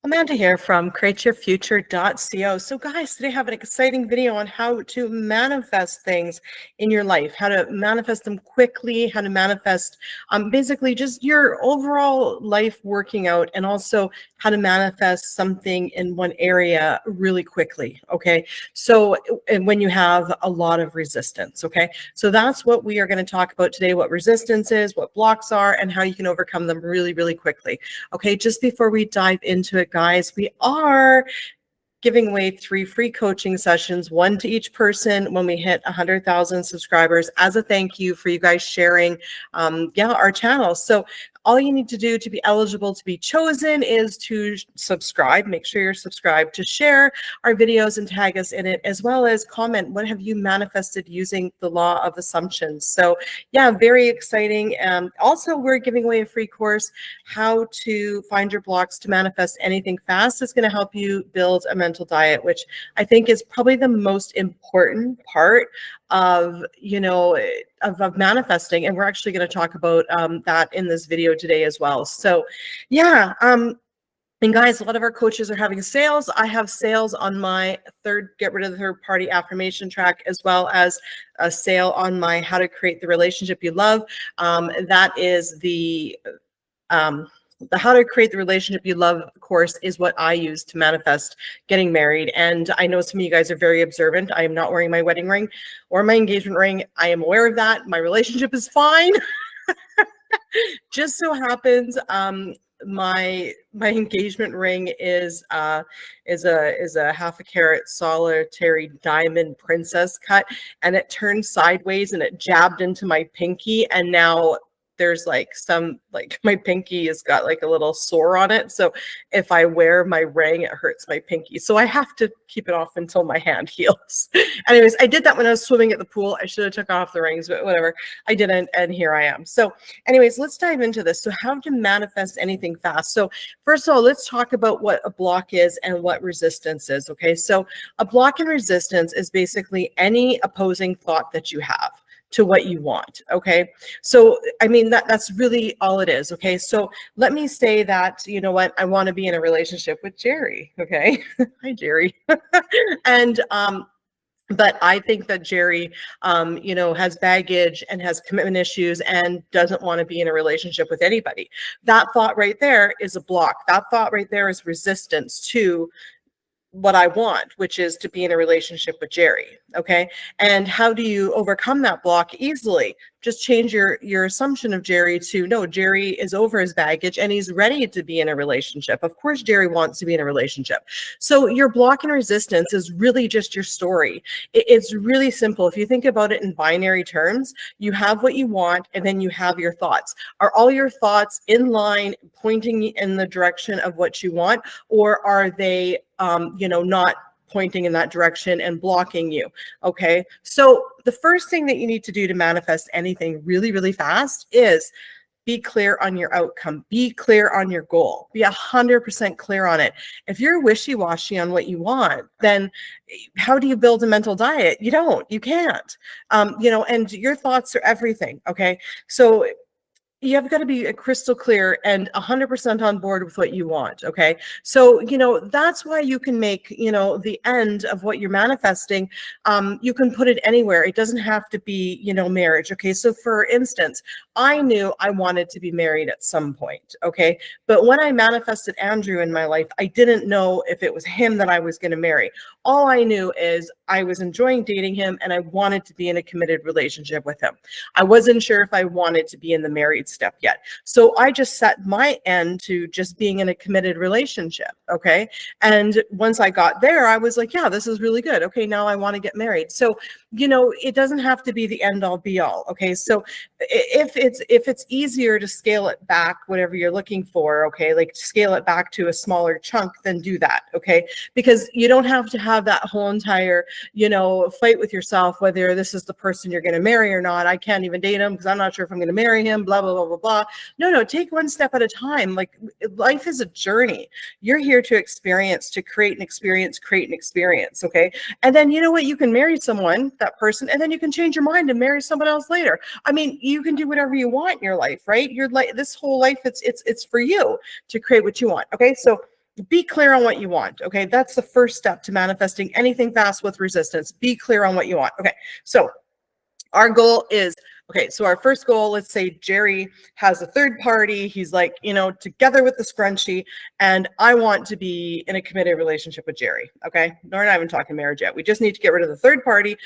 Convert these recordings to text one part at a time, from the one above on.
Amanda here from createyourfuture.co. So guys, today I have an exciting video on how to manifest things in your life, how to manifest them quickly, how to manifest basically just your overall life working out, and also how to manifest something in one area really quickly, okay? So and when you have a lot of resistance, okay? So that's what we are going to talk about today, what resistance is, what blocks are, and how you can overcome them really, really quickly. Okay, just before we dive into it, guys, we are giving away 3 free coaching sessions, 1 to each person when we hit 100,000 subscribers as a thank you for you guys sharing our channel. So all you need to do to be eligible to be chosen is to subscribe. Make sure you're subscribed, to share our videos and tag us in it, as well as comment what have you manifested using the law of assumptions. So yeah, very exciting. Also, we're giving away a free course, how to find your blocks to manifest anything fast. It's going to help you build a mental diet, which I think is probably the most important part of of manifesting, and we're actually going to talk about that in this video today as well. So yeah, and guys, a lot of our coaches are having sales. I have sales on my get rid of the third party affirmation track, as well as a sale on my how to create the relationship you love. That is the how to create the relationship you love course is what I use to manifest getting married. And I know some of you guys are very observant. I am not wearing my wedding ring or my engagement ring. I am aware of that. My relationship is fine. Just so happens my engagement ring is a half a carat solitary diamond princess cut, and it turned sideways and it jabbed into my pinky, and now there's my pinky has got like a little sore on it. So if I wear my ring, it hurts my pinky. So I have to keep it off until my hand heals. Anyways, I did that when I was swimming at the pool. I should have took off the rings, but whatever. I didn't, and here I am. So anyways, let's dive into this. So how to manifest anything fast. So first of all, let's talk about what a block is and what resistance is, okay? So a block and resistance is basically any opposing thought that you have to what you want, okay? So, I mean, that's really all it is, okay? So let me say that, you know what, I want to be in a relationship with Jerry, okay? Hi, Jerry. And, but I think that Jerry, has baggage and has commitment issues and doesn't want to be in a relationship with anybody. That thought right there is a block. That thought right there is resistance to what I want, which is to be in a relationship with Jerry. Okay. And how do you overcome that block? Easily. Just change your assumption of Jerry to, no, Jerry is over his baggage and he's ready to be in a relationship. Of course, Jerry wants to be in a relationship. So your block and resistance is really just your story. It's really simple. If you think about it in binary terms, you have what you want and then you have your thoughts. Are all your thoughts in line, pointing in the direction of what you want, or are they not pointing in that direction and blocking you? Okay. So the first thing that you need to do to manifest anything really, really fast is be clear on your outcome. Be clear on your goal. Be 100% clear on it. If you're wishy-washy on what you want, then how do you build a mental diet? You don't. You can't. And your thoughts are everything. Okay. So you've got to be crystal clear and 100% on board with what you want. Okay. So, that's why you can make, the end of what you're manifesting. You can put it anywhere. It doesn't have to be, marriage. Okay. So for instance, I knew I wanted to be married at some point. Okay. But when I manifested Andrew in my life, I didn't know if it was him that I was going to marry. All I knew is I was enjoying dating him and I wanted to be in a committed relationship with him. I wasn't sure if I wanted to be in the married step yet. So I just set my end to just being in a committed relationship. Okay. And once I got there, I was like, yeah, this is really good. Okay. Now I want to get married. So, it doesn't have to be the end all be all. Okay. So if it's easier to scale it back, whatever you're looking for, okay, like scale it back to a smaller chunk, then do that. Okay. Because you don't have to have that whole entire, fight with yourself, whether this is the person you're going to marry or not. I can't even date him because I'm not sure if I'm going to marry him, blah, blah, blah, blah, blah. No, take one step at a time. Like life is a journey. You're here to experience, to create an experience, okay? And then you know what? You can marry someone, that person, and then you can change your mind and marry someone else later. I mean, you can do whatever you want in your life, right? You're like, this whole life, it's for you to create what you want. Okay. So be clear on what you want. Okay, that's the first step to manifesting anything fast with resistance. Be clear on what you want. Okay, so our goal is, okay, so our first goal, let's say Jerry has a third party. He's like, together with the scrunchie, and I want to be in a committed relationship with Jerry. Okay, no, we're not even talking marriage yet. We just need to get rid of the third party,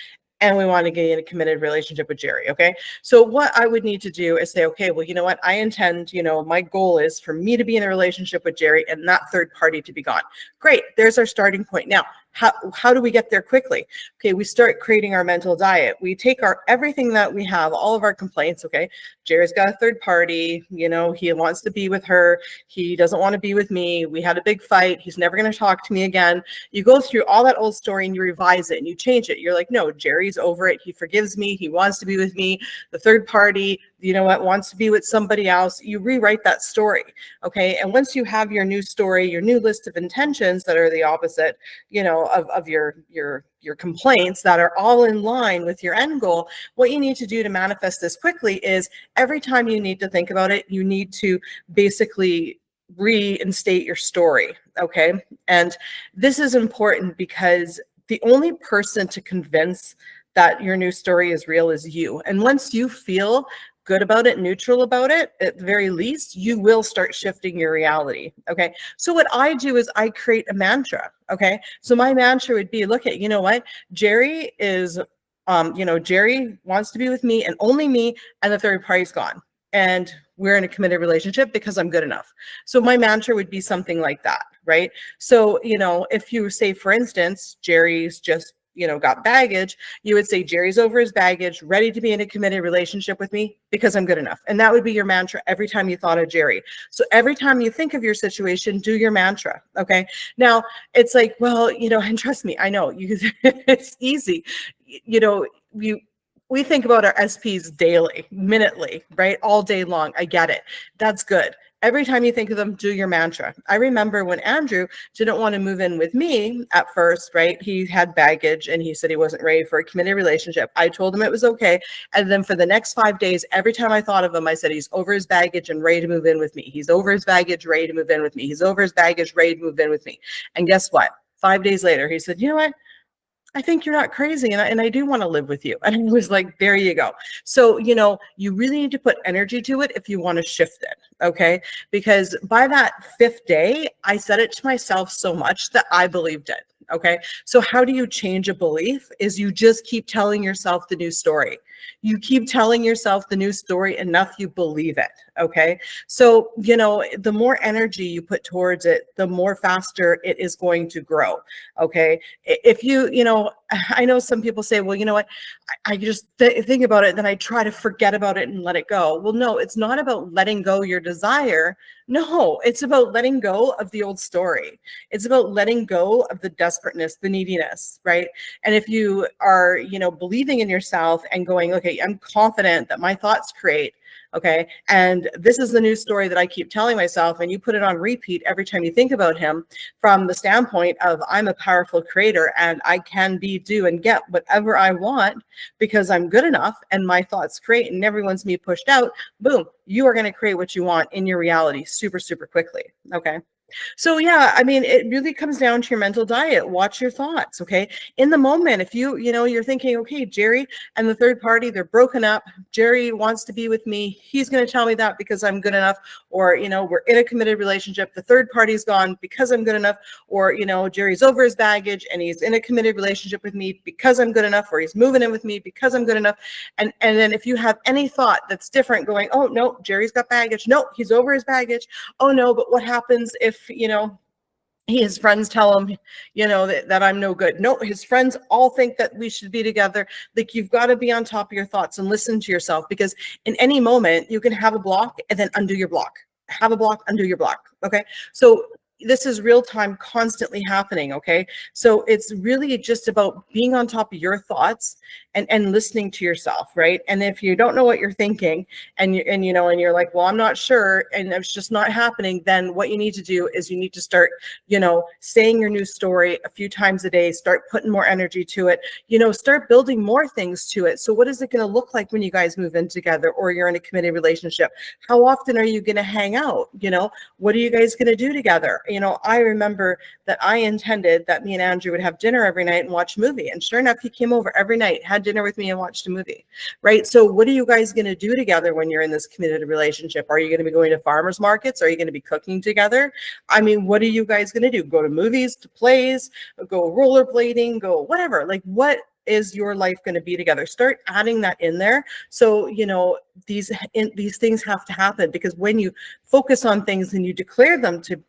and we want to get in a committed relationship with Jerry. Okay, so what I would need to do is say, okay, well, you know what? I intend, my goal is for me to be in a relationship with Jerry and that third party to be gone. Great, there's our starting point. Now, how do we get there quickly? Okay, we start creating our mental diet. We take everything that we have, all of our complaints. Okay, Jerry's got a third party, he wants to be with her. He doesn't want to be with me. We had a big fight. He's never going to talk to me again. You go through all that old story and you revise it and you change it. You're like, no, Jerry's over it. He forgives me. He wants to be with me. The third party, wants to be with somebody else. You rewrite that story. Okay, and once you have your new story, your new list of intentions that are the opposite, of your complaints that are all in line with your end goal, what you need to do to manifest this quickly is every time you need to think about it, you need to basically reinstate your story. Okay, and this is important because the only person to convince that your new story is real is you. And once you feel good about it, neutral about it, at the very least, you will start shifting your reality. Okay, so what I do is I create a mantra. Okay, so my mantra would be, look at, what Jerry is, Jerry wants to be with me and only me, and the third party's gone, and we're in a committed relationship because I'm good enough. So my mantra would be something like that, right? So if you say, for instance, Jerry's just got baggage, you would say, Jerry's over his baggage, ready to be in a committed relationship with me because I'm good enough. And that would be your mantra every time you thought of Jerry. So every time you think of your situation, do your mantra. Okay. Now it's like, well, and trust me, I know it's easy. We think about our SPs daily, minutely, right? All day long. I get it. That's good. Every time you think of them, do your mantra. I remember when Andrew didn't want to move in with me at first, right? He had baggage and he said he wasn't ready for a committed relationship. I told him it was okay. And then for the next 5 days, every time I thought of him, I said, he's over his baggage and ready to move in with me. He's over his baggage, ready to move in with me. He's over his baggage, ready to move in with me. And guess what? 5 days later, he said, you know what? I think you're not crazy, and I do want to live with you. And I was like, there you go. So, you really need to put energy to it if you want to shift it, okay? Because by that 5th day, I said it to myself so much that I believed it, okay? So how do you change a belief? Is you just keep telling yourself the new story. You keep telling yourself the new story enough, you believe it, okay? So, the more energy you put towards it, the more faster it is going to grow, okay? If I know some people say, well, you know what, I just think about it, then I try to forget about it and let it go. Well, no, it's not about letting go your desire. No, it's about letting go of the old story. It's about letting go of the desperateness, the neediness, right? And if you are, believing in yourself and going, okay, I'm confident that my thoughts create, okay, and this is the new story that I keep telling myself, and you put it on repeat every time you think about him from the standpoint of, I'm a powerful creator and I can be, do, and get whatever I want because I'm good enough and my thoughts create and never wants me pushed out, boom, you are going to create what you want in your reality super, super quickly, okay? So yeah, I mean, it really comes down to your mental diet. Watch your thoughts, okay? In the moment, if you're thinking, okay, Jerry and the third party, they're broken up. Jerry wants to be with me. He's going to tell me that because I'm good enough. Or, we're in a committed relationship. The third party's gone because I'm good enough. Or, Jerry's over his baggage and he's in a committed relationship with me because I'm good enough. Or he's moving in with me because I'm good enough. And then if you have any thought that's different going, oh, no, Jerry's got baggage. No, he's over his baggage. Oh, no, but what happens if, his friends tell him, that I'm no good. No, his friends all think that we should be together. Like, you've got to be on top of your thoughts and listen to yourself, because in any moment you can have a block and then undo your block. Have a block, undo your block. Okay. So this is real time, constantly happening. Okay. So it's really just about being on top of your thoughts and listening to yourself. Right. And if you don't know what you're thinking and you're like, well, I'm not sure, and it's just not happening, then what you need to do is you need to start, saying your new story a few times a day, start putting more energy to it, start building more things to it. So what is it going to look like when you guys move in together or you're in a committed relationship? How often are you going to hang out? What are you guys going to do together? I remember that I intended that me and Andrew would have dinner every night and watch a movie. And sure enough, he came over every night, had dinner with me and watched a movie, right? So what are you guys going to do together when you're in this committed relationship? Are you going to be going to farmers markets? Are you going to be cooking together? I mean, what are you guys going to do? Go to movies, to plays, go rollerblading, go whatever. Like, what is your life going to be together? Start adding that in there. So, these things have to happen, because when you focus on things and you declare them to,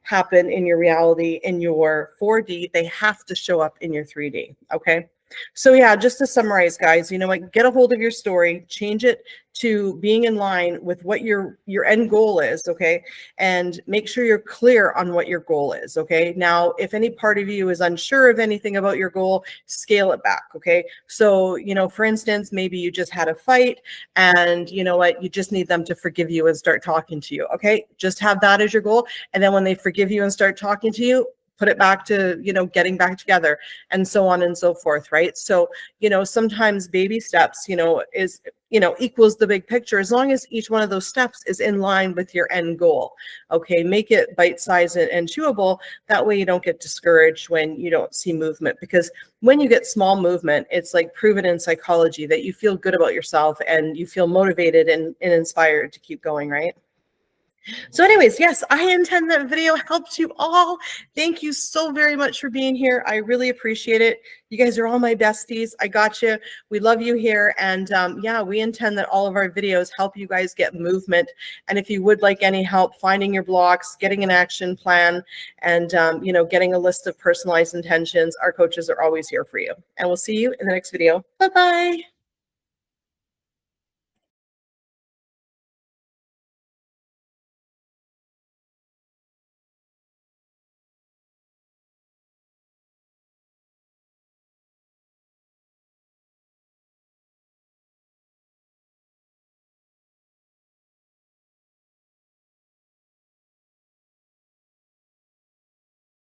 happen in your reality, in your 4D, they have to show up in your 3D. Okay. So yeah, just to summarize, guys, get a hold of your story, change it to being in line with what your end goal is, okay? And make sure you're clear on what your goal is, okay? Now, if any part of you is unsure of anything about your goal, scale it back, okay? So, for instance, maybe you just had a fight and you know what, you just need them to forgive you and start talking to you, okay? Just have that as your goal. And then when they forgive you and start talking to you, put it back to, getting back together, and so on and so forth, right? So, sometimes baby steps, is, equals the big picture, as long as each one of those steps is in line with your end goal. Okay, make it bite-sized and chewable. That way you don't get discouraged when you don't see movement, because when you get small movement, it's like proven in psychology that you feel good about yourself and you feel motivated and inspired to keep going, right? So anyways, yes, I intend that video helped you all. Thank you so very much for being here. I really appreciate it. You guys are all my besties. I got you. We love you here. And yeah, we intend that all of our videos help you guys get movement. And if you would like any help finding your blocks, getting an action plan, and getting a list of personalized intentions, our coaches are always here for you. And we'll see you in the next video. Bye-bye.